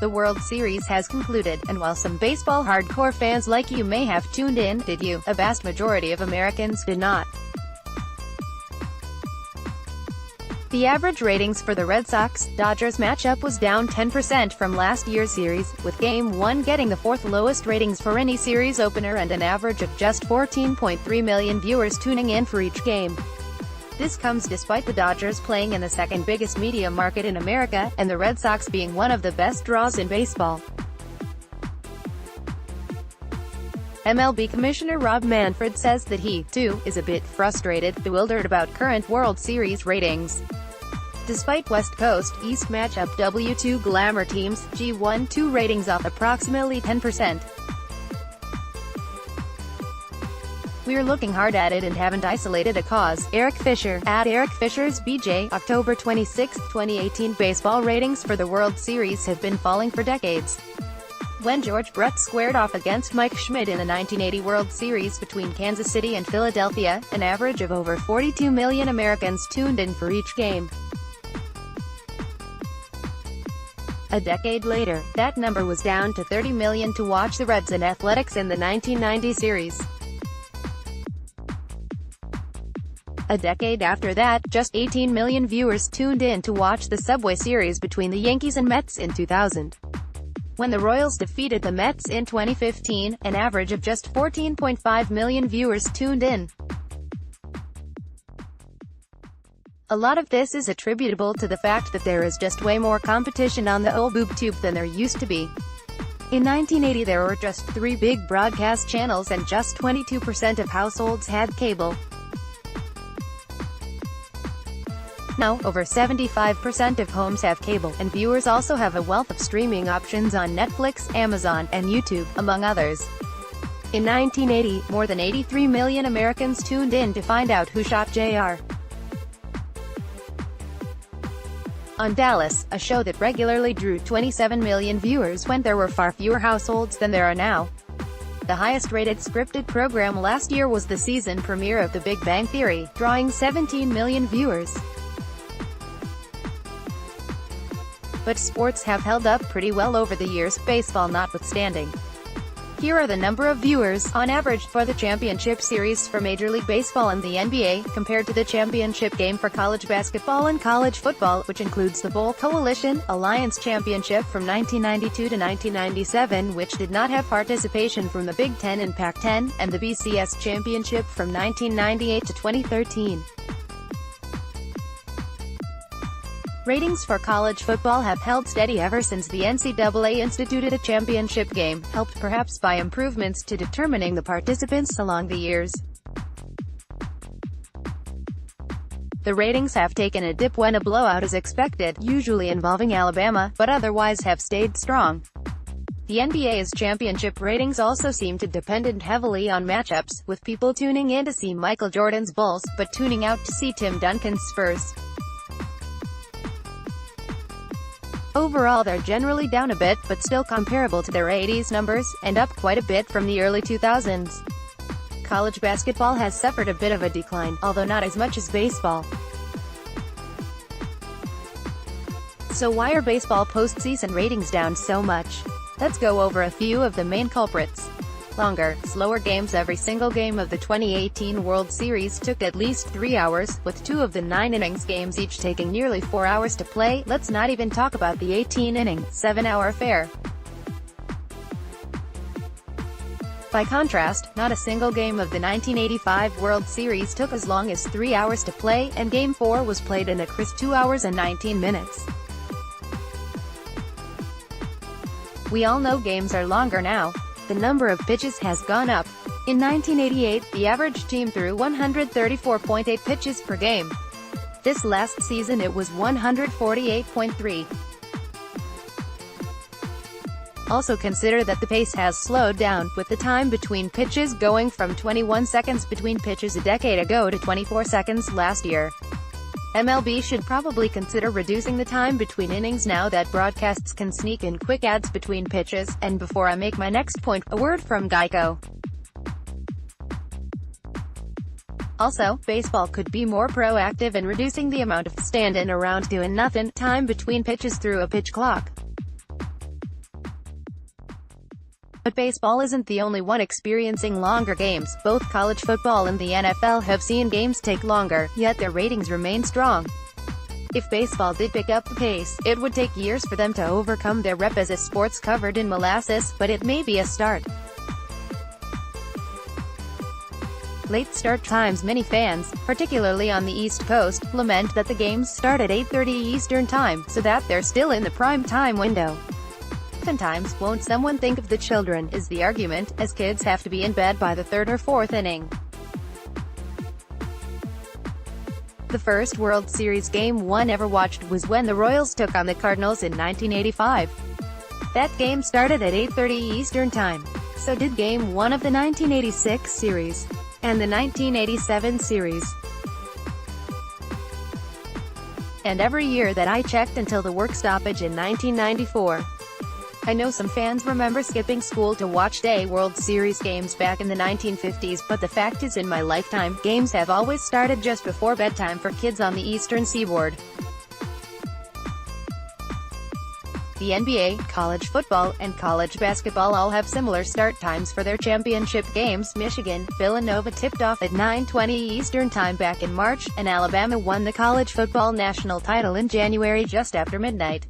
The World Series has concluded, and while some baseball hardcore fans like you may have tuned in, did you? A vast majority of Americans did not. The average ratings for the Red Sox-Dodgers matchup was down 10% from last year's series, with Game 1 getting the fourth lowest ratings for any series opener and an average of just 14.3 million viewers tuning in for each game. This comes despite the Dodgers playing in the second biggest media market in America, and the Red Sox being one of the best draws in baseball. MLB Commissioner Rob Manfred says that he, too, is a bit frustrated, bewildered about current World Series ratings. Despite West Coast-East matchup W2 glamour teams, G1-2 ratings off approximately 10%. "We're looking hard at it and haven't isolated a cause." Eric Fisher, at Eric Fisher's BJ, October 26, 2018. Baseball ratings for the World Series have been falling for decades. When George Brett squared off against Mike Schmidt in the 1980 World Series between Kansas City and Philadelphia, an average of over 42 million Americans tuned in for each game. A decade later, that number was down to 30 million to watch the Reds and Athletics in the 1990 series. A decade after that, just 18 million viewers tuned in to watch the Subway Series between the Yankees and Mets in 2000. When the Royals defeated the Mets in 2015, an average of just 14.5 million viewers tuned in. A lot of this is attributable to the fact that there is just way more competition on the old boob tube than there used to be. In 1980 there were just 3 big broadcast channels and just 22% of households had cable. Now, over 75% of homes have cable, and viewers also have a wealth of streaming options on Netflix, Amazon, and YouTube, among others. In 1980, more than 83 million Americans tuned in to find out who shot Jr. on Dallas, a show that regularly drew 27 million viewers when there were far fewer households than there are now. The highest-rated scripted program last year was the season premiere of The Big Bang Theory, drawing 17 million viewers. But sports have held up pretty well over the years, baseball notwithstanding. Here are the number of viewers, on average, for the championship series for Major League Baseball and the NBA, compared to the championship game for college basketball and college football, which includes the Bowl Coalition Alliance Championship from 1992 to 1997, which did not have participation from the Big Ten and Pac-10, and the BCS Championship from 1998 to 2013. Ratings for college football have held steady ever since the NCAA instituted a championship game, helped perhaps by improvements to determining the participants along the years. The ratings have taken a dip when a blowout is expected, usually involving Alabama, but otherwise have stayed strong. The NBA's championship ratings also seem to depend heavily on matchups, with people tuning in to see Michael Jordan's Bulls, but tuning out to see Tim Duncan's Spurs. Overall they're generally down a bit, but still comparable to their 80s numbers, and up quite a bit from the early 2000s. College basketball has suffered a bit of a decline, although not as much as baseball. So why are baseball postseason ratings down so much? Let's go over a few of the main culprits. Longer, slower games. Every single game of the 2018 World Series took at least 3 hours, with 2 of the 9 innings games each taking nearly 4 hours to play. Let's not even talk about the 18-inning, 7-hour affair. By contrast, not a single game of the 1985 World Series took as long as 3 hours to play, and Game 4 was played in a crisp 2 hours and 19 minutes. We all know games are longer now. The number of pitches has gone up. In 1988, the average team threw 134.8 pitches per game. This last season it was 148.3. Also consider that the pace has slowed down, with the time between pitches going from 21 seconds between pitches a decade ago to 24 seconds last year. MLB should probably consider reducing the time between innings now that broadcasts can sneak in quick ads between pitches. And before I make my next point, a word from Geico. Also, baseball could be more proactive in reducing the amount of stand-in around doing nothing time between pitches through a pitch clock. But baseball isn't the only one experiencing longer games. Both college football and the NFL have seen games take longer, yet their ratings remain strong. If baseball did pick up the pace, it would take years for them to overcome their rep as a sports covered in molasses, but it may be a start. Late start times. Many fans, particularly on the East Coast, lament that the games start at 8:30 Eastern Time, so that they're still in the prime time window. Oftentimes, won't someone think of the children, is the argument, as kids have to be in bed by the third or fourth inning. The first World Series game one ever watched was when the Royals took on the Cardinals in 1985. That game started at 8:30 Eastern Time. So did Game 1 of the 1986 series. And the 1987 series. And every year that I checked until the work stoppage in 1994. I know some fans remember skipping school to watch day World Series games back in the 1950s, but the fact is in my lifetime, games have always started just before bedtime for kids on the Eastern Seaboard. The NBA, college football, and college basketball all have similar start times for their championship games. Michigan, Villanova tipped off at 9:20 Eastern Time back in March, and Alabama won the college football national title in January just after midnight.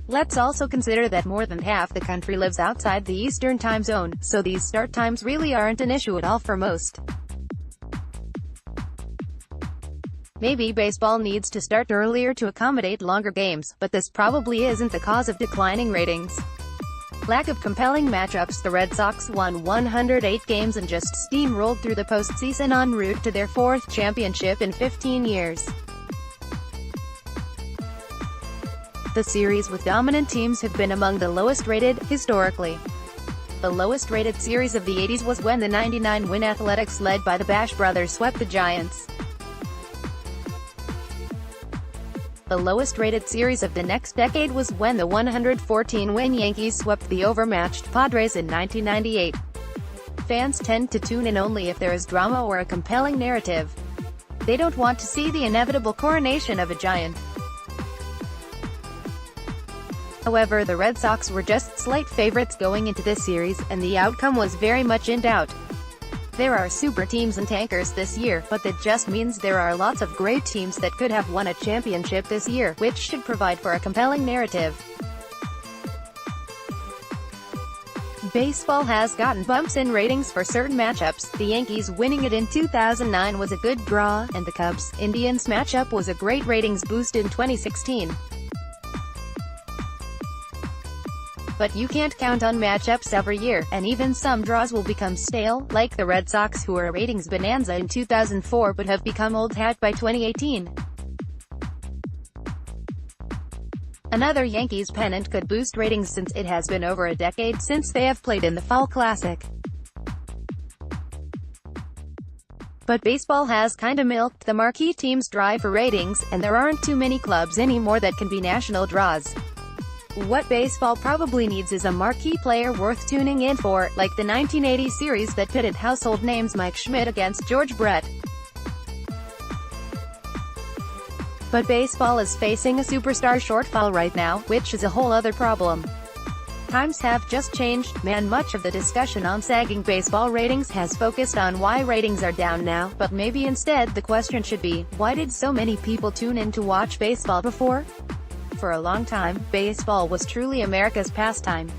Let's also consider that more than half the country lives outside the Eastern Time Zone, so these start times really aren't an issue at all for most. Maybe baseball needs to start earlier to accommodate longer games, but this probably isn't the cause of declining ratings. Lack of compelling matchups. The Red Sox won 108 games and just steamrolled through the postseason en route to their fourth championship in 15 years. The series with dominant teams have been among the lowest rated, historically. The lowest rated series of the 80s was when the 99-win Athletics led by the Bash brothers swept the Giants. The lowest rated series of the next decade was when the 114-win Yankees swept the overmatched Padres in 1998. Fans tend to tune in only if there is drama or a compelling narrative. They don't want to see the inevitable coronation of a giant. However, the Red Sox were just slight favorites going into this series, and the outcome was very much in doubt. There are super teams and tankers this year, but that just means there are lots of great teams that could have won a championship this year, which should provide for a compelling narrative. Baseball has gotten bumps in ratings for certain matchups. The Yankees winning it in 2009 was a good draw, and the Cubs-Indians matchup was a great ratings boost in 2016. But you can't count on matchups every year, and even some draws will become stale, like the Red Sox, who were a ratings bonanza in 2004 but have become old hat by 2018. Another Yankees pennant could boost ratings since it has been over a decade since they have played in the Fall Classic. But baseball has kinda milked the marquee teams dry for ratings, and there aren't too many clubs anymore that can be national draws. What baseball probably needs is a marquee player worth tuning in for, like the 1980 series that pitted household names Mike Schmidt against George Brett. But baseball is facing a superstar shortfall right now, which is a whole other problem. Times have just changed, man. Much of the discussion on sagging baseball ratings has focused on why ratings are down now, but maybe instead the question should be, why did so many people tune in to watch baseball before? For a long time, baseball was truly America's pastime.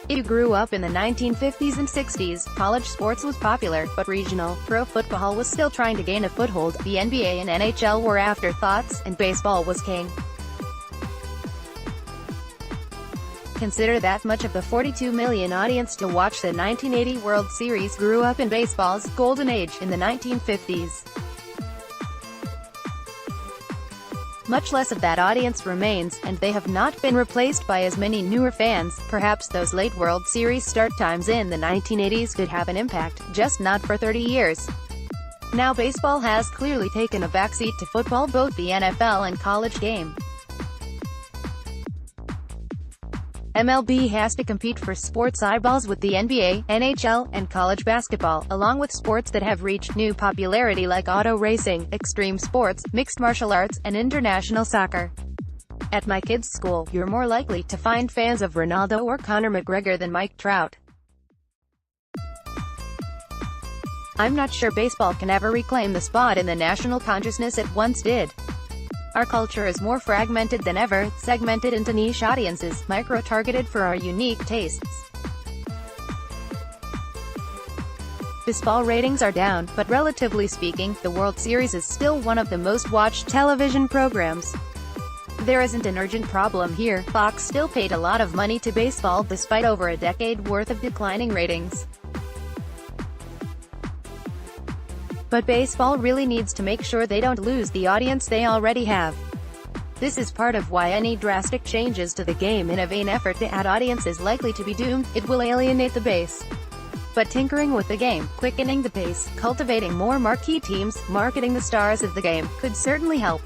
If you grew up in the 1950s and 60s, college sports was popular, but regional, pro football was still trying to gain a foothold. The NBA and NHL were afterthoughts, and baseball was king. Consider that much of the 42 million audience to watch the 1980 World Series grew up in baseball's golden age in the 1950s. Much less of that audience remains, and they have not been replaced by as many newer fans. Perhaps those late World Series start times in the 1980s did have an impact, just not for 30 years. Now baseball has clearly taken a backseat to football, both the NFL and college game. MLB has to compete for sports eyeballs with the NBA, NHL, and college basketball, along with sports that have reached new popularity like auto racing, extreme sports, mixed martial arts, and international soccer. At my kids' school, you're more likely to find fans of Ronaldo or Conor McGregor than Mike Trout. I'm not sure baseball can ever reclaim the spot in the national consciousness it once did. Our culture is more fragmented than ever, segmented into niche audiences, micro-targeted for our unique tastes. Baseball ratings are down, but relatively speaking, the World Series is still one of the most watched television programs. There isn't an urgent problem here. Fox still paid a lot of money to baseball despite over a decade worth of declining ratings. But baseball really needs to make sure they don't lose the audience they already have. This is part of why any drastic changes to the game in a vain effort to add audience is likely to be doomed. It will alienate the base. But tinkering with the game, quickening the pace, cultivating more marquee teams, marketing the stars of the game, could certainly help.